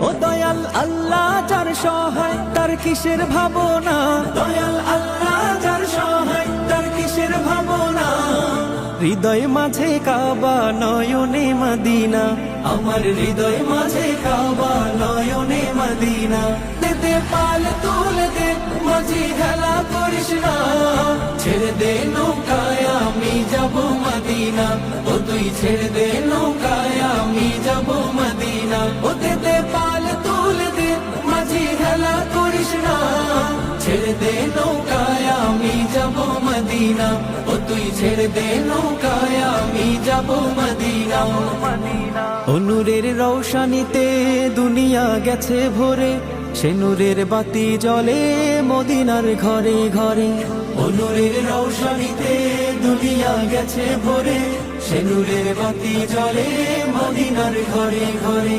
ও দয়াল আল্লাহ যার সহায় তার কিসের ভাবনা, দয়াল আল্লাহ যার সহায় তার কিসের ভাবনা। হৃদয় মাঝে কাবা নয়নে মদিনা, আমার হৃদয় মাঝে কাবা নয়নে মদিনা। দে পাল তুলে দে মাঝি হেলা করিস না, ছেড়ে দে নৌকায় আমি যাব মদিনা। ও তুই ছেড়ে দে নৌকায় আমি যাব মদিনা। ও দে পাল তুলে দে মাঝি হেলা করিস না, ছেড়ে দে নৌকায় আমি যাব মদিনা। ও তুই ছেড়ে দে নৌকায় আমি যাব মদিনা। ও নূরের রৌশনীতে দুনিয়া গেছে ভরে, সে নূরের বাতি জ্বলে মদিনার ঘরে ঘরে। ও নূরের রৌশনীতে দুনিয়া গেছে ভরে, সে নূরের বাতি জ্বলে মদিনার ঘরে ঘরে।